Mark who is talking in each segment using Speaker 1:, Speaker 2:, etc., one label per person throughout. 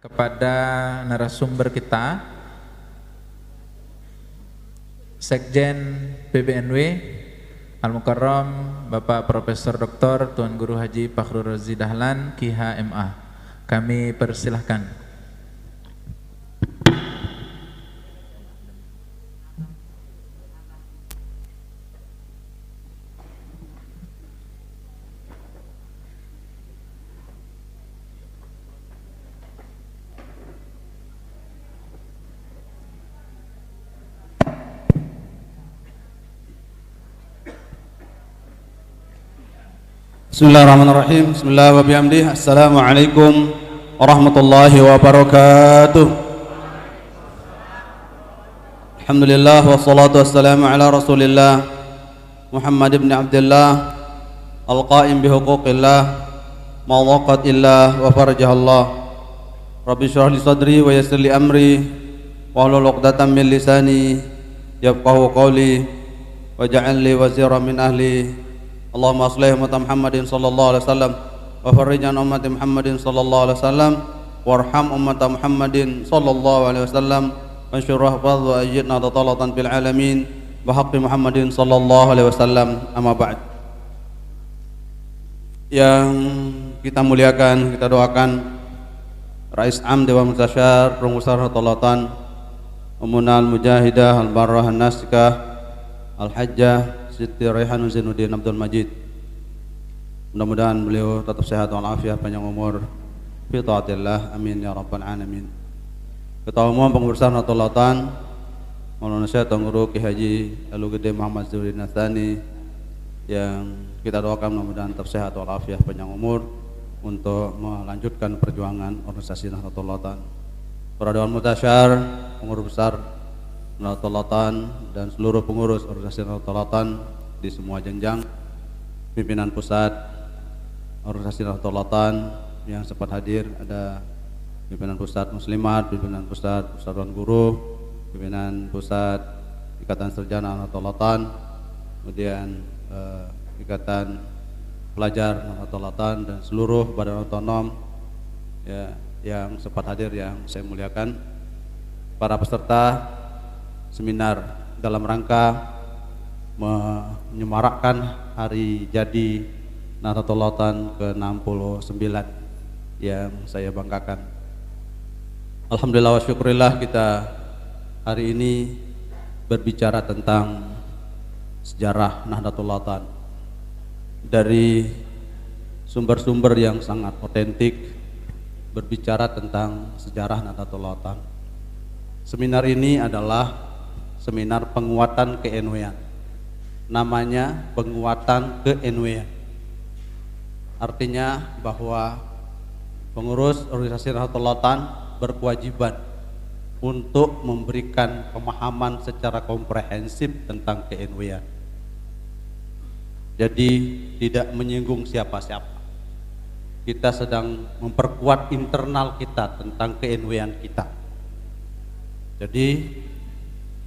Speaker 1: kepada narasumber kita, Sekjen PBNW Al-Mukarram Bapak Profesor Dr. Tuan Guru Haji Fakhrul Razi Dahlan KIH.MA. Kami persilahkan.
Speaker 2: Bismillahirrahmanirrahim. Bismillahirrahmanirrahim. Assalamualaikum warahmatullahi wabarakatuh. Alhamdulillah wassalatu wassalamu ala Rasulillah Muhammad ibn Abdullah al-qa'im bihuquqillah ma waqat illah wa farjahallah. Rabbi shrah li sadri wa yassir li amri wa hlul 'uqdatam min lisani yafqahu qawli waj'al li waziran min ahli. Allahumma aslih umat Muhammadin sallallahu alaihi wasallam wa farrij an ummati Muhammadin sallallahu alaihi wasallam warham umat Muhammadin sallallahu alaihi wasallam wa syurah fadhu ajidna tatalatan fil alamin wa haqqi Muhammadin sallallahu alaihi wasallam. Amma ba'd. Yang kita muliakan, kita doakan Rais Am Dewan Mustasyar Pengusaha Tatalatan Umunal Mujahidah Al-Barrah An-Nasikah Al-Hajjah Siti Raihan Zainuddin Abdul Majid. Mudah-mudahan beliau tetap sehat walafiat, panjang umur fi taatillah, amin ya rabbal alamin. Ketua Umum Pengurus Tatalatan Maulana Syekh Tuan Guru Ki Haji Alwi Gede Muhammad Zuhri Natsani, yang kita doakan mudah-mudahan tetap sehat walafiat, panjang umur untuk melanjutkan perjuangan organisasi Nahdlatul. Para Dewan Mutasyar, pengurus besar Nahdlatul dan seluruh pengurus organisasi Nahdlatul di semua jenjang, pimpinan pusat organisasi Nahdlatul yang sempat hadir, ada pimpinan pusat Muslimat, pimpinan pusat Persatuan Guru, pimpinan pusat Ikatan Sarjana Nahdlatul, kemudian Ikatan Pelajar Nahdlatul dan seluruh badan otonom ya, yang sempat hadir, yang saya muliakan, para peserta seminar dalam rangka menyemarakkan hari jadi Nahdlatul ke-69 yang saya banggakan. Alhamdulillah wa syukurillah, kita hari ini berbicara tentang sejarah Nahdlatul dari sumber-sumber yang sangat otentik, berbicara tentang sejarah Nahdlatul. Seminar ini adalah seminar penguatan ke-NW-an. Namanya penguatan ke-NW-an. Artinya bahwa pengurus organisasi Nahdlatul berkewajiban untuk memberikan pemahaman secara komprehensif tentang ke-NW-an. Jadi tidak menyinggung siapa-siapa. Kita sedang memperkuat internal kita tentang ke-NW-an kita. Jadi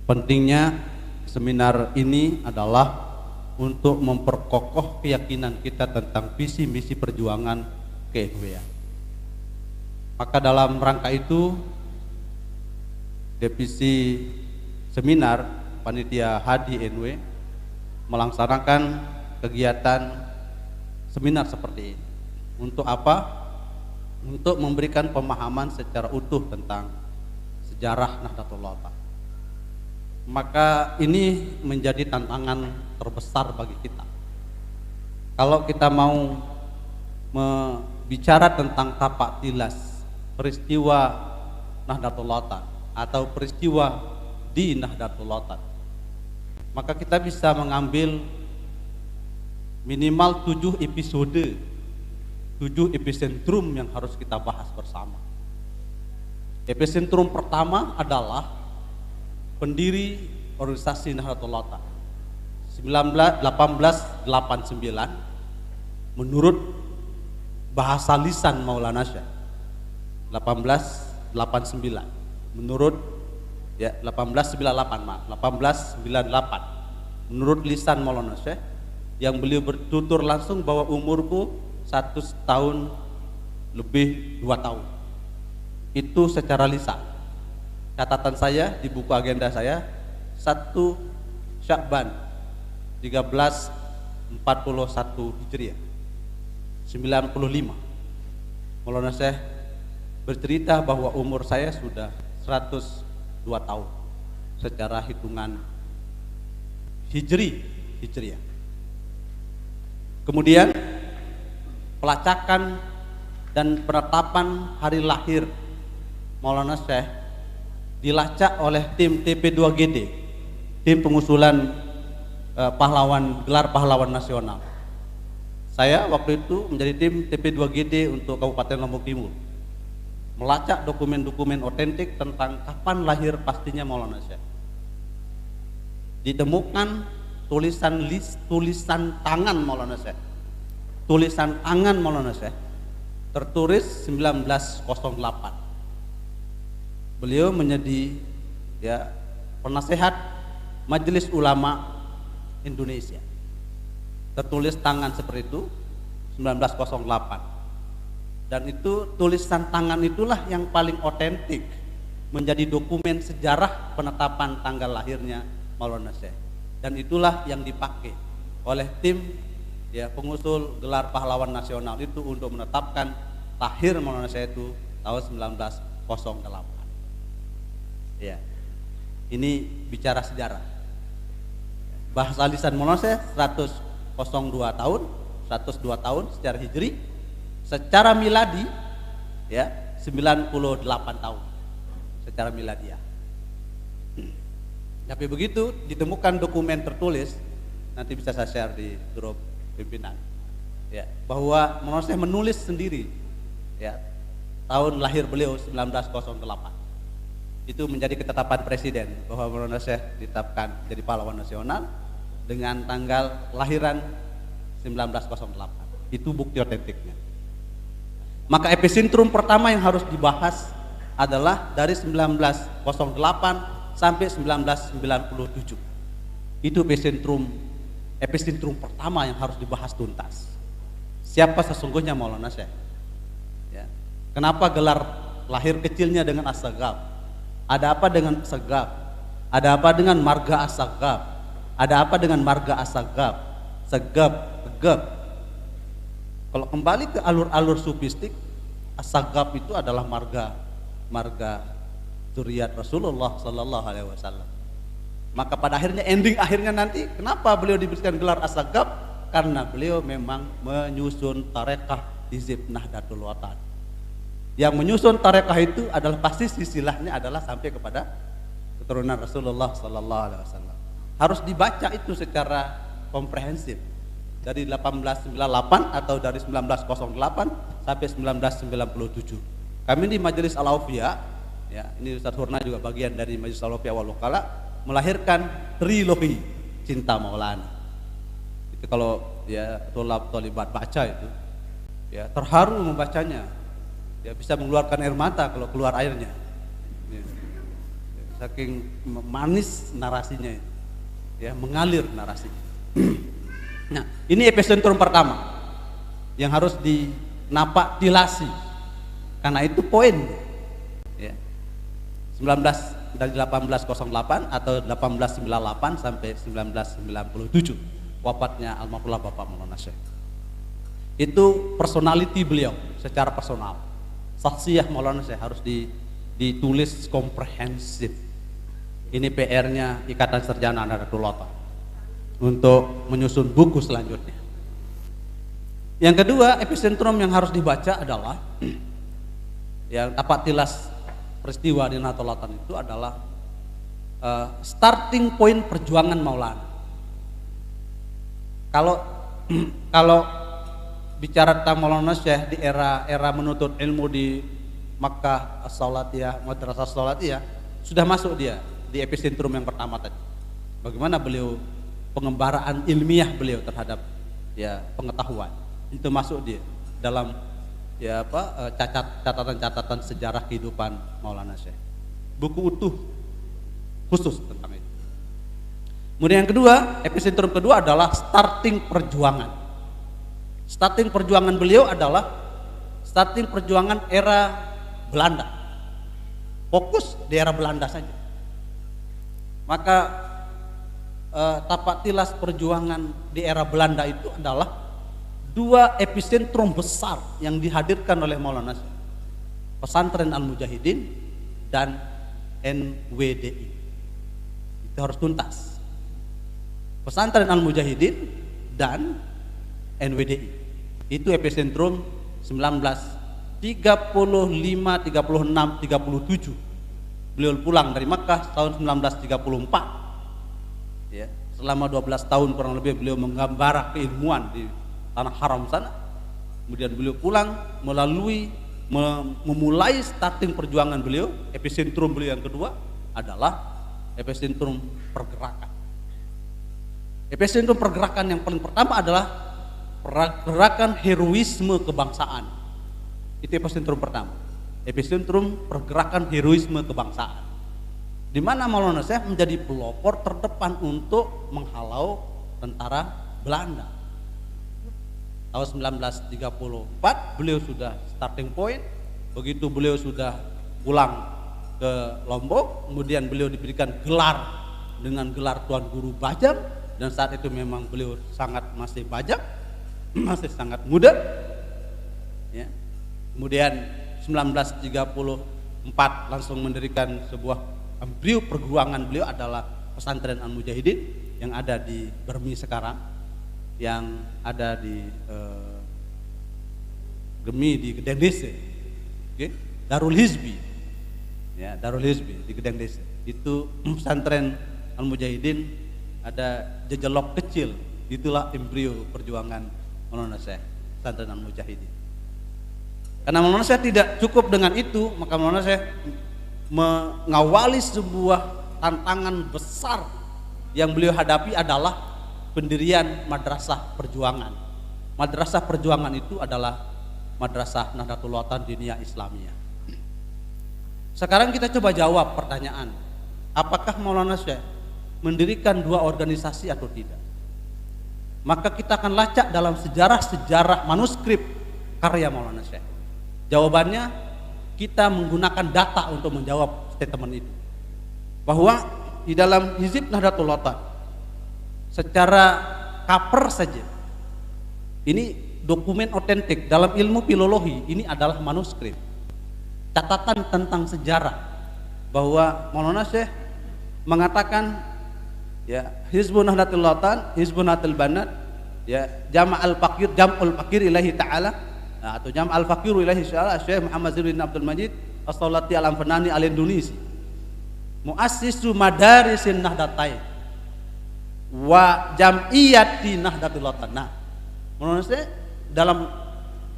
Speaker 2: pentingnya seminar ini adalah untuk memperkokoh keyakinan kita tentang visi misi perjuangan ke-NW-an. Maka dalam rangka itu, divisi seminar panitia Hadi NW melaksanakan kegiatan seminar seperti ini. Untuk apa? Untuk memberikan pemahaman secara utuh tentang sejarah Nahdlatul. Maka ini menjadi tantangan terbesar bagi kita. Kalau kita mau bicara tentang tapak tilas peristiwa Nahdlatul atau peristiwa di Nahdlatul, maka kita bisa mengambil minimal 7 episode, 7 epicentrum yang harus kita bahas bersama. Epicentrum pertama adalah pendiri organisasi Nahdlatul 1889 menurut bahasa lisan Maulana Syekh. 1889 menurut 1898 menurut lisan Maulana Syekh, yang beliau bertutur langsung bahwa umurku 1 tahun lebih 2 tahun. itu secara lisan. Catatan saya di buku agenda saya 1 Sya'ban 1341 Hijriah 95. Maulana Syekh bercerita bahwa umur saya sudah 102 tahun secara hitungan Hijriah. Kemudian pelacakan dan penetapan hari lahir Maulana Syekh dilacak oleh tim TP2GD, tim pengusulan gelar pahlawan nasional. Saya waktu itu menjadi tim TP2GD untuk Kabupaten Lombok Timur, melacak dokumen-dokumen otentik tentang kapan lahir pastinya Maulana Syekh. Ditemukan tulisan tangan Maulana Syekh, tulisan tangan Maulana Syekh tertulis 1908. Beliau menjadi penasehat Majelis Ulama Indonesia. Tertulis tangan seperti itu 1908. Dan itu tulisan tangan itulah yang paling otentik menjadi dokumen sejarah penetapan tanggal lahirnya Maulana Syekh. Dan itulah yang dipakai oleh tim pengusul gelar pahlawan nasional itu untuk menetapkan lahir Maulana Syekh itu tahun 1908. Ya, ini bicara sejarah. Bahasa lisan Maulana Syekh 102 tahun secara hijri, secara miladi 98 tahun secara miladiah. Tapi begitu ditemukan dokumen tertulis, nanti bisa saya share di grup pimpinan, bahwa Maulana Syekh menulis sendiri tahun lahir beliau 1908. Itu menjadi ketetapan presiden bahwa Maulana Syekh ditetapkan jadi pahlawan nasional dengan tanggal lahiran 1908. Itu bukti otentiknya. Maka epicentrum pertama yang harus dibahas adalah dari 1908 sampai 1997. Itu epicentrum pertama yang harus dibahas tuntas. Siapa sesungguhnya Maulana Syekh? Kenapa gelar lahir kecilnya dengan As-Sagaf? Ada apa dengan Sagaf? Ada apa dengan marga As-Sagaf? Ada apa dengan marga As-Sagaf? Segap. Kalau kembali ke alur-alur sufistik, As-Sagaf itu adalah marga zuriat Rasulullah Sallallahu Alaihi Wasallam. Maka pada akhirnya nanti, kenapa beliau diberikan gelar As-Sagaf? Karena beliau memang menyusun tarekah Hizib Nahdlatul Watan. Yang menyusun tarekah itu adalah pasti silsilahnya adalah sampai kepada keturunan Rasulullah Sallallahu Alaihi Wasallam. Harus dibaca itu secara komprehensif dari 1898 atau dari 1908 sampai 1997. Kami di Majelis Al-Aufiyah, ini Ustaz Hurna juga bagian dari Majelis Al-Aufiyah wal Wakala, melahirkan trilogi Cinta Maulana. Itu kalau tolibat baca itu, terharu membacanya. Bisa mengeluarkan air mata kalau keluar airnya. Saking manis narasinya, mengalir narasinya. Nah, ini epicentrum pertama yang harus dinapatilasi, karena itu poin. 1808 atau 1898 sampai 1997 wafatnya almarhum Bapak Maulana Syekh. Itu personality beliau secara personal. Saksiyah Maulana Syekh harus ditulis komprehensif. Ini PR-nya Ikatan Sarjana Nahdlatul Ulama untuk menyusun buku selanjutnya. Yang kedua, epicentrum yang harus dibaca adalah yang tapatilas peristiwa di Nahdlatul Ulama itu adalah starting point perjuangan Maulana. Kalau bicara tentang Maulana Syekh di era menuntut ilmu di Makkah As-Salatiyah, Madrasah As-Salatiyah, sudah masuk dia di epicentrum yang pertama tadi. Bagaimana beliau pengembaraan ilmiah beliau terhadap pengetahuan itu masuk dia dalam catatan-catatan sejarah kehidupan Maulana Syekh. Buku utuh khusus tentang itu. Kemudian yang kedua, epicentrum kedua adalah starting perjuangan. Starting perjuangan beliau adalah starting perjuangan era Belanda. fokus di era Belanda saja. Maka tapak tilas perjuangan di era Belanda itu adalah dua epicentrum besar yang dihadirkan oleh Maulana Syekh, Pesantren Al-Mujahidin dan NWDI. Itu harus tuntas. Pesantren Al-Mujahidin dan NWDI itu epicentrum 1935, 36, 37. Beliau pulang dari Makkah tahun 1934. Ya, selama 12 tahun kurang lebih beliau menggambara keilmuan di tanah haram sana. Kemudian beliau pulang memulai starting perjuangan beliau. Epicentrum beliau yang kedua adalah epicentrum pergerakan. Epicentrum pergerakan yang paling pertama adalah pergerakan heroisme kebangsaan. Itu epicentrum pertama. Epicentrum pergerakan heroisme kebangsaan, di mana Maulana Syekh menjadi pelopor terdepan untuk menghalau tentara Belanda. Tahun 1934 beliau sudah starting point. Begitu beliau sudah pulang ke Lombok, kemudian beliau diberikan gelar dengan gelar Tuan Guru Bajang, dan saat itu memang beliau masih bajang, masih sangat muda. Ya. Kemudian 1934 langsung mendirikan sebuah embrio perjuangan. Beliau adalah Pesantren Al-Mujahidin yang ada di Bermi sekarang, yang ada di Gemi di Gedeng Desa, okay? Darul Hizbi, ya, Darul Hizbi di Gedeng Desa. Itu Pesantren Al-Mujahidin, ada jejelok kecil. Itulah embrio perjuangan Maulana Syekh, Pesantren Al-Mujahidin. Karena Maulana Syekh tidak cukup dengan itu, maka Maulana Syekh mengawali sebuah tantangan besar yang beliau hadapi adalah pendirian Madrasah Perjuangan. Madrasah Perjuangan itu adalah Madrasah Nahdlatul Ulama Diniyah Islamiyah. Sekarang kita coba jawab pertanyaan, apakah Maulana Syekh mendirikan dua organisasi atau tidak? Maka kita akan lacak dalam sejarah-sejarah manuskrip karya Maulana Syekh. Jawabannya, kita menggunakan data untuk menjawab statement itu. Bahwa di dalam Hizib Nahdlatul Ulama secara cover saja, ini dokumen otentik dalam ilmu filologi, ini adalah manuskrip, catatan tentang sejarah, bahwa Maulana Syekh mengatakan, ya, Hizbun Nahdlatul Ulama, Hizbun Nahdlatul Banat, ya, Jam'ul Fakir ilahi ta'ala, atau Jam'al Fakiru ilahi ta'ala Syekh Muhammad Zainuddin Abdul Majid As-Salati Al-Amfanani Al-Indonesi, Muassisu Madarisin Nahdlatain wa Jam'iyati Nahdlatul Watan. Nah, menurut saya dalam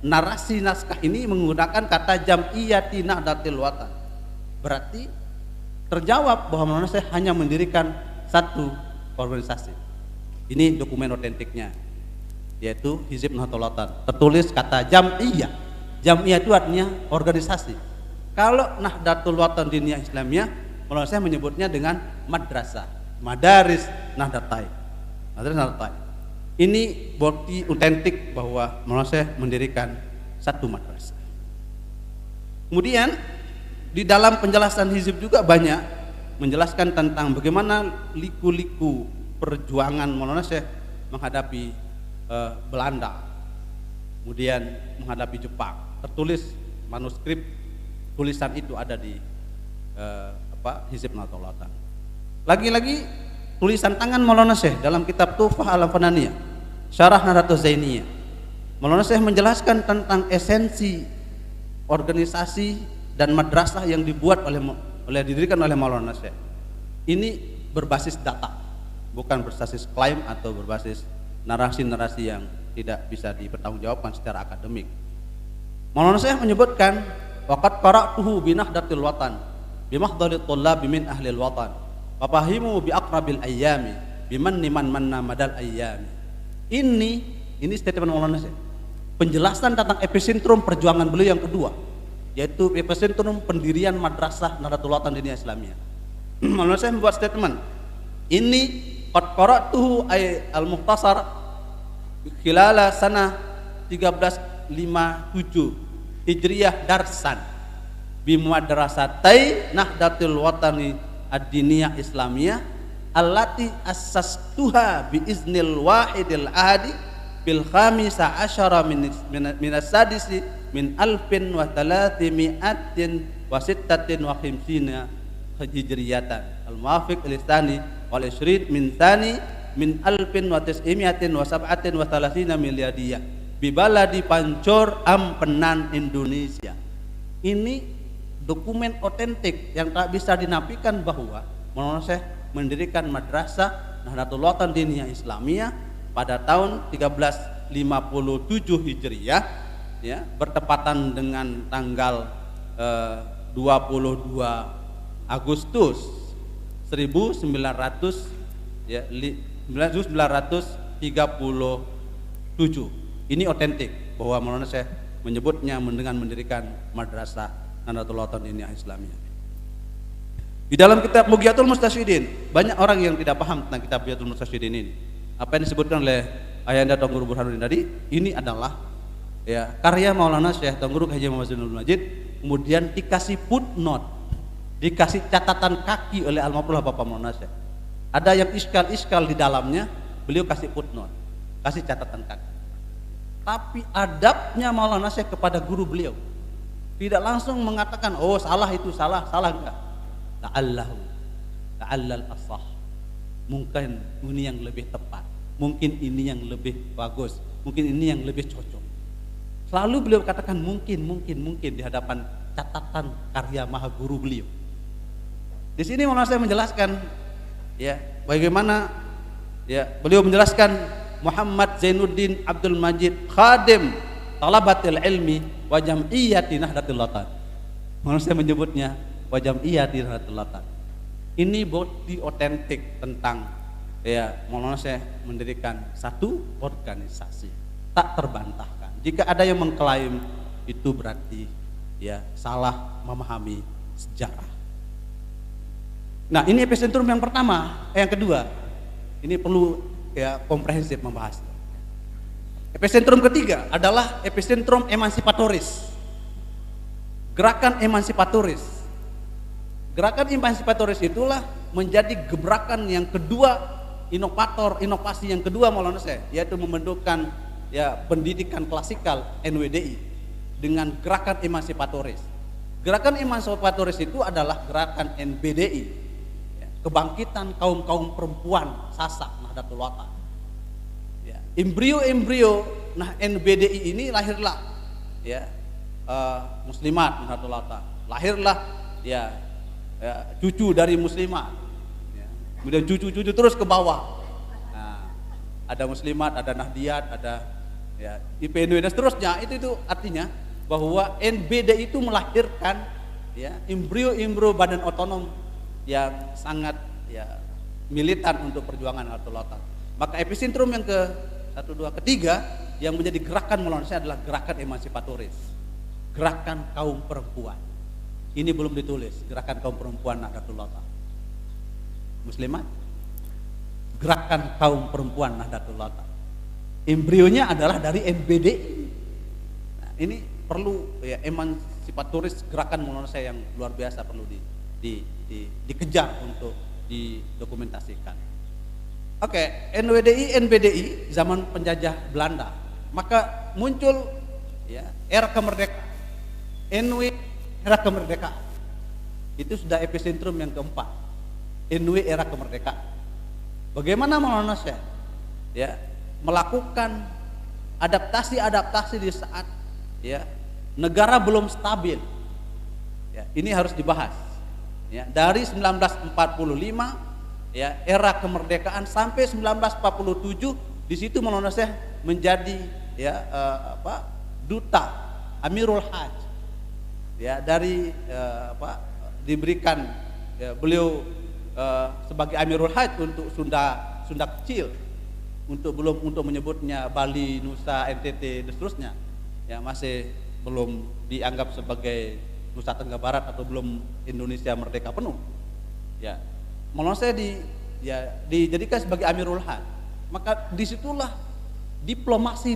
Speaker 2: narasi naskah ini menggunakan kata Jam'iyati Nahdlatul Watan. Berarti terjawab bahwa menurut saya hanya mendirikan satu organisasi. Ini dokumen otentiknya, yaitu Hizib Nahdlatul Ulama. Tertulis kata Jam'iyah. Jam'iyah itu artinya organisasi. Kalau Nahdlatul Ulama Diniyah Islamiyah, kalau saya menyebutnya dengan madrasah, madaris Nahdlatain. Madaris Nahdlatain. Ini bukti otentik bahwa Maulana Syekh mendirikan satu madrasah. Kemudian di dalam penjelasan hizib juga banyak menjelaskan tentang bagaimana liku-liku perjuangan Maulana Syekh menghadapi Belanda, kemudian menghadapi Jepang. Tertulis manuskrip tulisan itu ada di Hizib Nahdlatul Ulama. Lagi-lagi tulisan tangan Maulana Syekh dalam kitab Tuhfah Al-Fananiyah, Syarah Nahdlatul Zainiyah. Maulana Syekh menjelaskan tentang esensi organisasi dan madrasah yang dibuat didirikan oleh Maulana Syekh. Ini berbasis data, bukan berbasis klaim atau berbasis narasi-narasi yang tidak bisa dipertanggungjawabkan secara akademik. Maulana Syekh menyebutkan, waqad qara'tuhu bi Nahdlatil Watan bi mahdhalit thullab min ahli al-watan wa fahimu bi aqrabil ayyami bimanni man manna madal ayyami. Ini statement Maulana Syekh. Penjelasan tentang epicentrum perjuangan beliau yang kedua, yaitu epicentrum pendirian Madrasah Nahdlatul Ulama Diniyah Islamiyah. Maulana Syekh membuat statement, ini qad qara'tuhu ay al-mukhtasar khilala sanah 1357 Hijriyah darsan. bimadrasatai Nahdlatul Watani ad-diniyah Islamiyah allati assastuha biiznil wahidil ahadi bil khamisa asyara min as-sadisi min alfin wa thalathimi'atin wa sittatin wa khimsina hijriyatan al-muwafiq lisani wal ishrid min thani min alfin wa tis'imiatin wa sab'atin wa thalathina milyadiyah bibaladi Pancor Ampenan Indonesia. Ini dokumen otentik yang tak bisa dinafikan bahwa Maulana Syekh mendirikan madrasah Nahdlatul Wathan Diniyah Islamiyah pada tahun 1357 Hijriah, ya, bertepatan dengan tanggal 22 Agustus 1937. Ini otentik bahwa Maulana Syekh menyebutnya dengan mendirikan madrasah Nahdlatul Wathan Diniyah Islamiyah. Di dalam kitab Mughyatul Mustasyidin, banyak orang yang tidak paham tentang kitab Mughyatul Mustasyidin ini. Apa yang disebutkan oleh Ayahanda Tuan Guru Burhanuddin tadi, ini adalah, ya, karya Maulana Syekh Tuan Guru Haji Muhammad Zainul Majid, kemudian dikasih footnote, dikasih catatan kaki oleh almarhum Bapak Maulana Syekh. Ada yang iskal di dalamnya, beliau kasih footnote, kasih catatan kaki. Tapi adabnya Maulana Syekh kepada guru beliau, tidak langsung mengatakan, oh salah itu, salah enggak. Ta'allal asah. Mungkin ini yang lebih tepat, mungkin ini yang lebih bagus, mungkin ini yang lebih cocok. Selalu beliau katakan mungkin di hadapan catatan karya maha guru beliau. Di sini Maulana Syekh menjelaskan, ya, bagaimana, ya, beliau menjelaskan Muhammad Zainuddin Abdul Majid khadim talabatil ilmi wa jam'iyyati Nahdlatul Wathan. Maulana Syekh menyebutnya wa jam'iyyati Nahdlatul Wathan. Ini bukti otentik tentang, ya, Maulana Syekh mendirikan satu organisasi, tak terbantahkan. Jika ada yang mengklaim itu berarti, ya, salah memahami sejarah. Nah, ini epicentrum yang pertama. Yang kedua, ini perlu, ya, komprehensif membahas. Epicentrum ketiga adalah epicentrum emansipatoris. Gerakan emansipatoris. Gerakan emansipatoris itulah menjadi gebrakan yang kedua, inovasi yang kedua Maulana Syekh, yaitu membentukkan, ya, pendidikan klasikal NWDI dengan gerakan emansipatoris. Gerakan emansipatoris itu adalah gerakan NBDI, ya, kebangkitan kaum perempuan Sasak Nahdlatul Wathan. Ya, embrio NBDI ini lahirlah, ya, muslimat Nahdlatul Wathan. Lahirlah, ya, cucu dari muslimat, ya. Kemudian cucu terus ke bawah. Nah, ada muslimat, ada nahdiyat, ada, ya, IPNW dan seterusnya. Itu artinya bahwa NBD itu melahirkan, ya, embrio badan otonom yang sangat, ya, militan untuk perjuangan Nahdlatul Wathan. Maka epicentrum yang ketiga yang menjadi gerakan Maulana Syekh adalah gerakan emansipatoris, gerakan kaum perempuan. Ini belum ditulis, gerakan kaum perempuan Nahdlatul Wathan. Muslimat, gerakan kaum perempuan Nahdlatul Wathan. Embrionya adalah dari NBDI. Nah, ini perlu, ya, emansipatoris gerakan Maulana Syekh yang luar biasa, perlu dikejar untuk didokumentasikan. Oke, NBDI zaman penjajah Belanda, maka muncul, ya, era kemerdekaan. Era kemerdekaan itu sudah epicentrum yang keempat. Era kemerdekaan. Bagaimana Maulana Syekh, ya, melakukan adaptasi di saat, ya, negara belum stabil. Ya, ini harus dibahas. Ya, dari 1945, ya, era kemerdekaan sampai 1947, di situ Maulana Syekh menjadi, ya, duta Amirul Hajj, ya, dari, diberikan, ya, beliau sebagai Amirul Hajj untuk Sunda kecil, untuk menyebutnya Bali, Nusa, NTT dan seterusnya, ya, masih belum dianggap sebagai Nusa Tenggara Barat atau belum Indonesia merdeka penuh. Ya, Maulana Syekh dijadikan sebagai Amirul Hajj. Maka disitulah diplomasi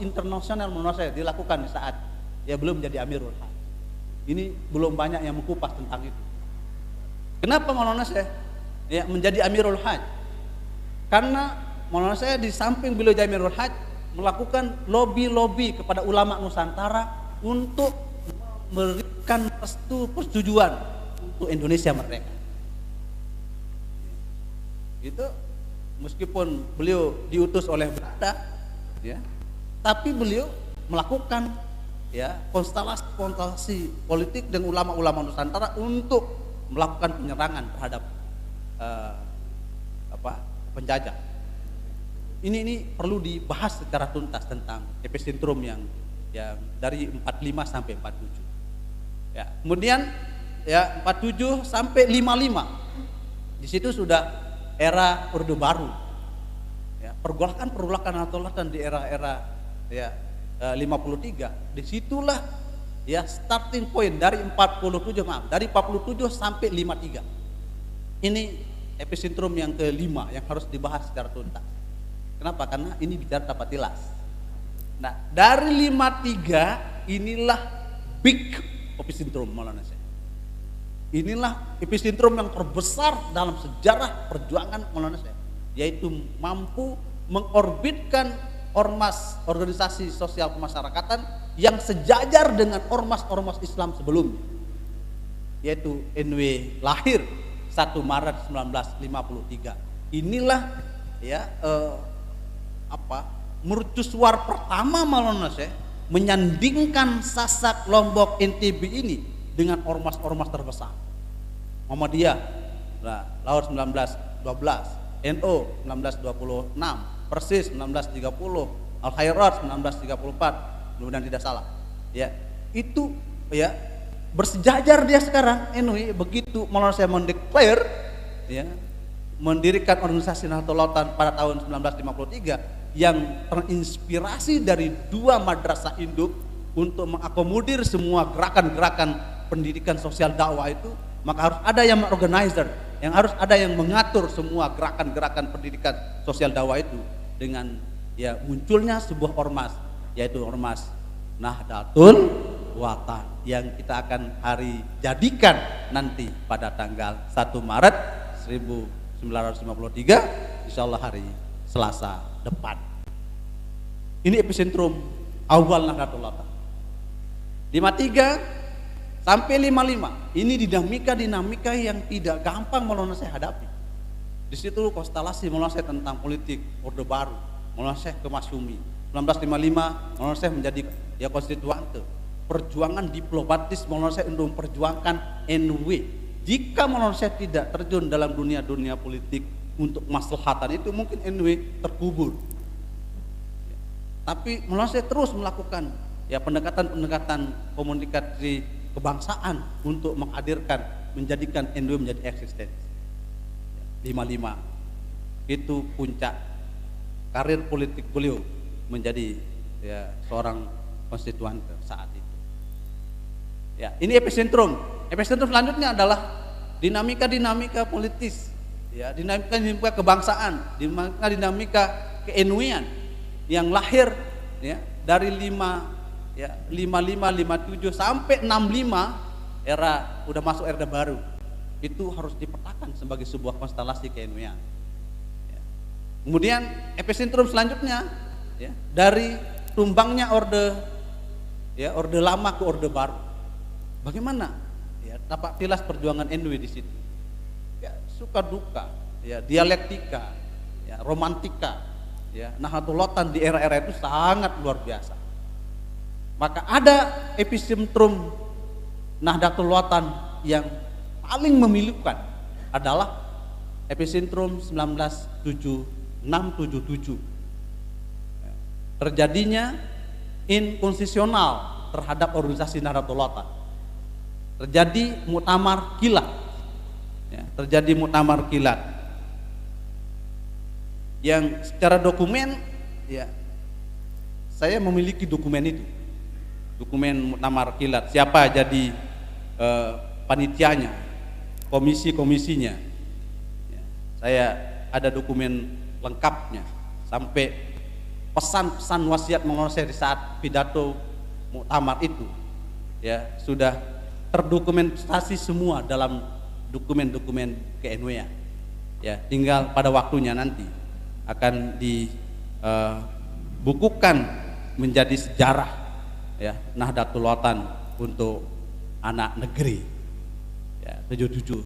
Speaker 2: internasional Maulana Syekh dilakukan di saat, ya, belum menjadi Amirul Hajj. Ini belum banyak yang mengupas tentang itu. Kenapa Maulana Syekh ya menjadi Amirul Hajj? Karena Maulana Syekh di samping beliau jadi Amirul Hajj melakukan lobby kepada ulama Nusantara untuk memberikan persetujuan untuk Indonesia merdeka. Itu meskipun beliau diutus oleh Belanda, ya, tapi beliau melakukan ya konstelasi politik dengan ulama-ulama Nusantara untuk melakukan penyerangan terhadap penjajah. Ini perlu dibahas secara tuntas tentang epicentrum yang dari 45 sampai 47. Ya, kemudian ya 47 sampai 55. Di situ sudah era Orde Baru. Ya, pergolakan Nahdlatul di era-era ya 53. Disitulah ya starting point dari 47 sampai 53. Ini epicentrum yang kelima yang harus dibahas secara tuntas. Kenapa? Karena ini bicara Tapatilas. Nah, dari 53 inilah big epicentrum Maulana Syekh. Inilah epicentrum yang terbesar dalam sejarah perjuangan Maulana Syekh, yaitu mampu mengorbitkan ormas organisasi sosial kemasyarakatan yang sejajar dengan ormas-ormas Islam sebelumnya, yaitu NW lahir 1 Maret 1953. Inilah ya mercusuar pertama Maulana Syekh menyandingkan Sasak, Lombok, NTB ini dengan ormas-ormas terbesar. Muhammadiyah lahir 1912, NU 1926, Persis 1930, Al Khairat 1934, mudah-mudahan tidak salah. Ya, itu ya bersejajar dia sekarang NU. Begitu Maulana Syekh mendeklar ya mendirikan organisasi Nahdlatul pada tahun 1953 yang terinspirasi dari 2 madrasah induk untuk mengakomodir semua gerakan-gerakan pendidikan sosial dakwah itu, maka harus ada yang mengorganizer, yang harus ada yang mengatur semua gerakan-gerakan pendidikan sosial dakwah itu dengan ya munculnya sebuah ormas, yaitu ormas Nahdlatul Watan yang kita akan jadikan nanti pada tanggal 1 Maret 1953 insyaallah hari Selasa depan. Ini epicentrum awal Nahdlatul Watan. 53 sampai 55 ini dinamika yang tidak gampang Maulana Syekh hadapi. Di situ konstelasi Maulana Syekh tentang politik Orde Baru, Maulana Syekh ke Masyumi. 1955 Maulana Syekh menjadi ya konstituante. Perjuangan diplomatis Maulana Syekh untuk memperjuangkan NW. Jika Maulana Syekh tidak terjun dalam dunia politik untuk maslahatan itu, mungkin NW terkubur. Tapi Maulana Syekh terus melakukan ya pendekatan komunikasi kebangsaan untuk menghadirkan, menjadikan NW menjadi eksistensi. 55 itu puncak karir politik beliau menjadi ya seorang konstituante saat itu. Ya, ini epicentrum. Epicentrum selanjutnya adalah dinamika politis, ya, dinamika kebangsaan, dinamika ke-NW-an yang lahir ya dari 55, 57 sampai 65 era udah masuk Orde Baru. Itu harus dipetakan sebagai sebuah konstelasi ke-NW-an. Ya. Kemudian epicentrum selanjutnya ya dari tumbangnya orde lama ke Orde Baru. Bagaimana ya Tapatilas perjuangan NW di situ? Ya, suka duka, ya dialektika, ya romantika, ya Nahdlatul Watan di era-era itu sangat luar biasa. Maka ada epicentrum Nahdlatul Watan yang paling memilukan adalah epicentrum 1976-77. Terjadinya inkonstitusional terhadap organisasi Nahdlatul Watan. Terjadi muktamar kilat, ya, yang secara dokumen, ya, saya memiliki dokumen itu, dokumen muktamar kilat. Siapa jadi panitianya, komisinya, ya, saya ada dokumen lengkapnya sampai pesan-pesan wasiat Maulana Syekh di saat pidato muktamar itu, ya sudah terdokumentasi semua dalam dokumen-dokumen ke-NW-an. Ya, tinggal pada waktunya nanti akan dibukukan menjadi sejarah ya Nahdlatul Ulama untuk anak negeri. Ya, 77.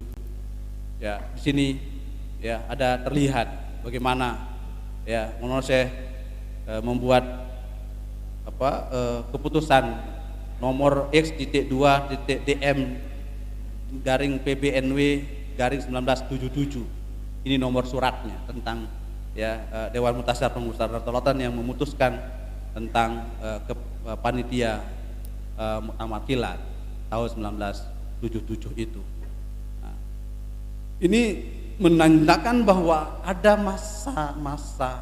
Speaker 2: Ya, di sini ya ada terlihat bagaimana ya menurut saya membuat keputusan nomor X.2.DM/PBNW/1977. Ini nomor suratnya tentang ya Dewan Mutasyar Pengurus Nahdlatul Ulama yang memutuskan tentang panitia Muktamar Kilat tahun 1977 itu. Nah, ini menandakan bahwa ada masa-masa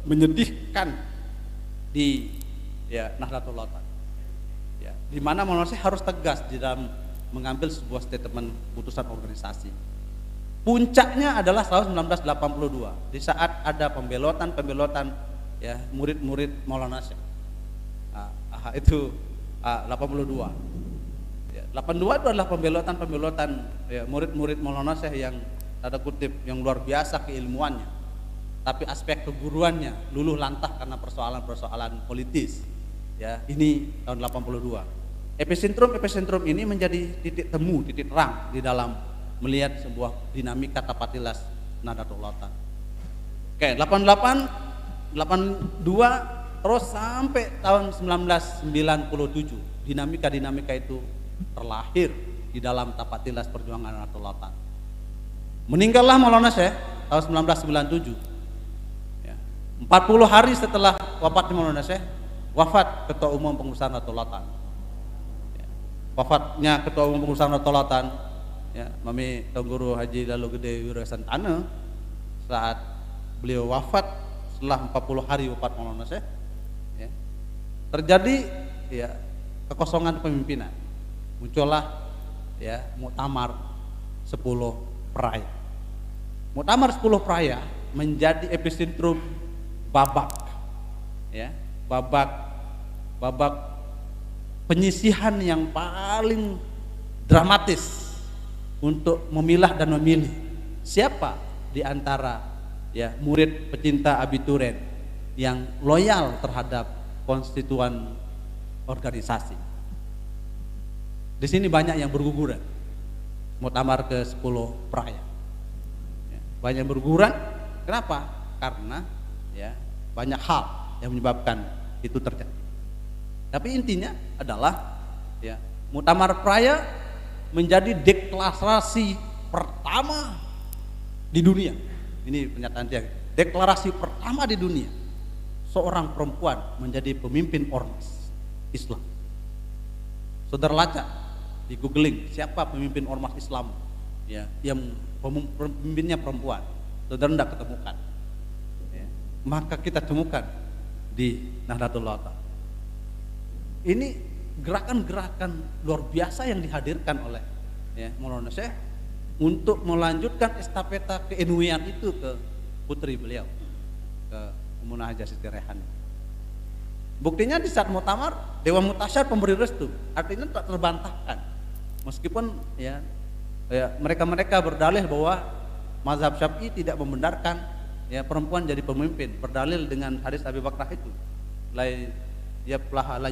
Speaker 2: menyedihkan di ya Nahdlatul Ulama. Ya, di mana menurut saya harus tegas di dalam mengambil sebuah statement putusan organisasi. Puncaknya adalah tahun 1982 di saat ada pembelotan ya murid-murid Maulana Syekh. Itu 82. Ya, 82 itu adalah pembelotan ya, murid-murid Maulana Syekh yang tanda kutip yang luar biasa keilmuannya. Tapi aspek keguruannya luluh lantah karena persoalan-persoalan politis. Ya, ini tahun 82. Epicentrum ini menjadi titik temu, titik terang di dalam melihat sebuah dinamika Tapatilas Nahdlatul Ulama. Oke, 88, 82 terus sampai tahun 1997 dinamika itu terlahir di dalam Tapatilas Perjuangan Nahdlatul Ulama. Meninggallah Maulana Syekh tahun 1997. Ya, 40 hari setelah wafatnya Maulana Syekh, wafat Ketua Umum Pengurus Nahdlatul Ulama. Ya, wafatnya Ketua Umum Pengurus Nahdlatul Ulama ya, Mami Tuan Guru Haji Lalu Gede Wirasantana saat beliau wafat setelah 40 hari wafat Maulana Syekh ya, terjadi ya kekosongan pemimpinan. Muncullah ya Muktamar 10 Peraya. Muktamar 10 Peraya menjadi epicentrum babak ya, babak penyisihan yang paling dramatis untuk memilah dan memilih siapa di antara ya murid pecinta abituren yang loyal terhadap konstituen organisasi. Di sini banyak yang berguguran. Muktamar ke-10 Peraya. Ya, banyak yang berguguran. Kenapa? Karena ya banyak hal yang menyebabkan itu terjadi. Tapi intinya adalah ya Muktamar Peraya menjadi deklarasi pertama di dunia. Ini pernyataan dia. Deklarasi pertama di dunia seorang perempuan menjadi pemimpin ormas Islam. Saudara lacak di googling siapa pemimpin ormas Islam ya yang pemimpinnya perempuan. Saudara tidak ketemukan. Ya, maka kita temukan di Nahdlatul Ulama. Ini gerakan-gerakan luar biasa yang dihadirkan oleh ya Maulana Syekh untuk melanjutkan estafeta ke-NW-an itu ke putri beliau, ke Umunah Hajah Siti Rehan. Buktinya di saat muktamar Dewan Mutasyar pemberi restu, artinya tak terbantahkan. Meskipun ya mereka berdalih bahwa mazhab Syafi'i tidak membenarkan ya perempuan jadi pemimpin, berdalil dengan hadis Abi Bakrah itu. La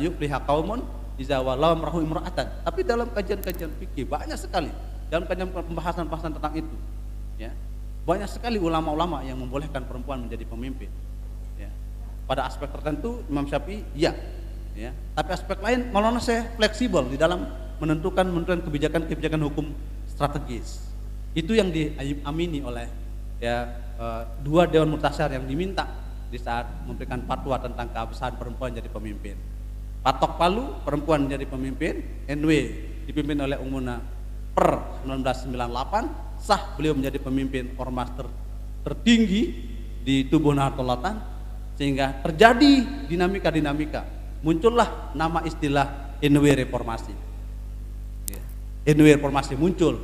Speaker 2: yufliha qaumun iza walau merahu imra'atan. Tapi dalam kajian-kajian fikih banyak sekali, dalam kajian pembahasan tentang itu ya, banyak sekali ulama-ulama yang membolehkan perempuan menjadi pemimpin ya. Pada aspek tertentu Imam Syafi'i ya, tapi aspek lain Maulana Syekh fleksibel di dalam menentukan kebijakan hukum strategis. Itu yang diamini oleh ya dua Dewan Mutasyar yang diminta di saat memberikan fatwa tentang keabsahan perempuan jadi pemimpin. Patok Palu perempuan menjadi pemimpin, NW dipimpin oleh Umunah per 1998, sah beliau menjadi pemimpin ormas tertinggi di tubuh Nahdlatul Ulama, sehingga terjadi dinamika, muncullah nama istilah NW Reformasi. NW Reformasi muncul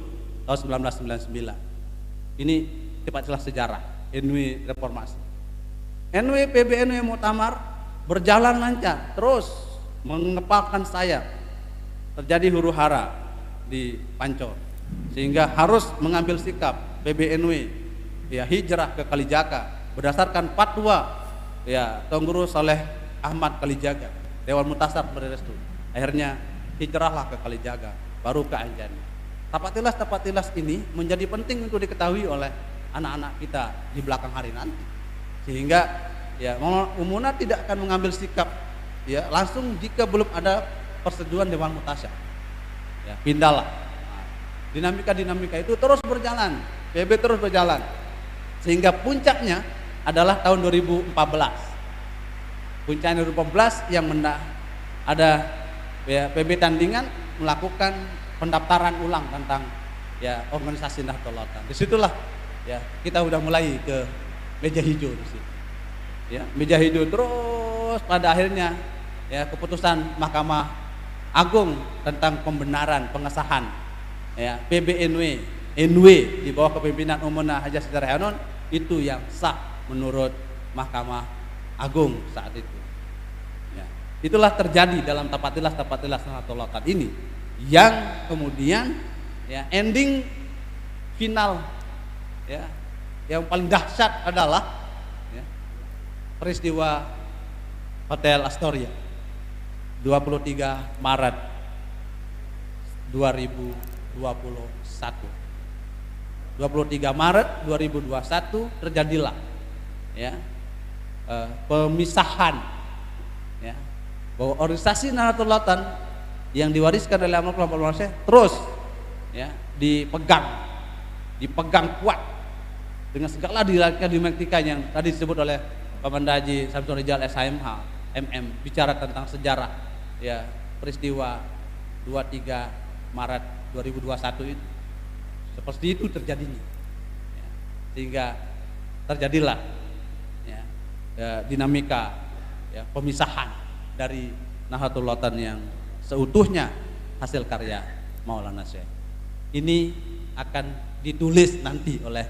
Speaker 2: tahun 1999. Ini cepat sejarah NW Reformasi. NW PBNW Muktamar berjalan lancar terus mengepalkan sayap terjadi huru-hara di Pancor, sehingga harus mengambil sikap PBNW ya hijrah ke Kalijaga berdasarkan fatwa ya Tuan Guru Saleh Ahmad Kalijaga, Dewan Mutasar Berrestu. Akhirnya hijrahlah ke Kalijaga, baru ke Anjani. Tapatilas ini menjadi penting untuk diketahui oleh anak-anak kita di belakang hari nanti, sehingga ya Umuna tidak akan mengambil sikap ya langsung jika belum ada persetujuan Dewan Mutasar. Ya, pindahlah. Nah, dinamika itu terus berjalan, PB terus berjalan, sehingga puncaknya adalah tahun 2014. Puncaknya 2014 yang ada ya, PB Tandingan melakukan pendaftaran ulang tentang ya organisasi Nahdlatul Ulama. Disitulah ya kita udah mulai ke meja hijau di situ. Ya, meja hijau terus pada akhirnya ya keputusan Mahkamah Agung tentang pembenaran pengesahan ya PBNW di bawah kepemimpinan Ummuna Hajah Siti Raihanun itu yang sah menurut Mahkamah Agung saat itu. Ya, itulah terjadi dalam tapatilas Nahdlatul Ulama ini, yang kemudian ya ending final ya yang paling dahsyat adalah ya, peristiwa Hotel Astoria 23 Maret 2021. 23 Maret 2021 terjadilah ya pemisahan ya bahwa organisasi Nahdlatul Ulama yang diwariskan oleh Almarhum terus ya dipegang kuat dengan segala dinamika yang tadi disebut oleh Komandan Haji Samsul Rijal SHMH MM, bicara tentang sejarah ya peristiwa 23 Maret 2021 itu seperti itu terjadinya ya, sehingga terjadilah ya, dinamika ya, pemisahan dari Nahdlatul Ulama yang seutuhnya hasil karya Maulana Syekh. Ini akan ditulis nanti oleh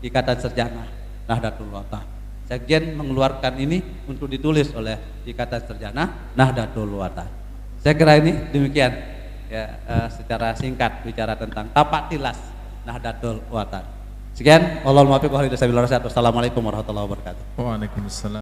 Speaker 2: Ikatan Sarjana Nahdlatul Ulama. Sekjen mengeluarkan ini untuk ditulis oleh Ikatan Sarjana Nahdlatul Ulama. Saya kira ini demikian ya secara singkat bicara tentang tapatilas Nahdlatul Ulama. Sekian, wallahul muwaffiq wa hidayah. Wassalamualaikum warahmatullahi wabarakatuh.
Speaker 1: Waalaikumsalam.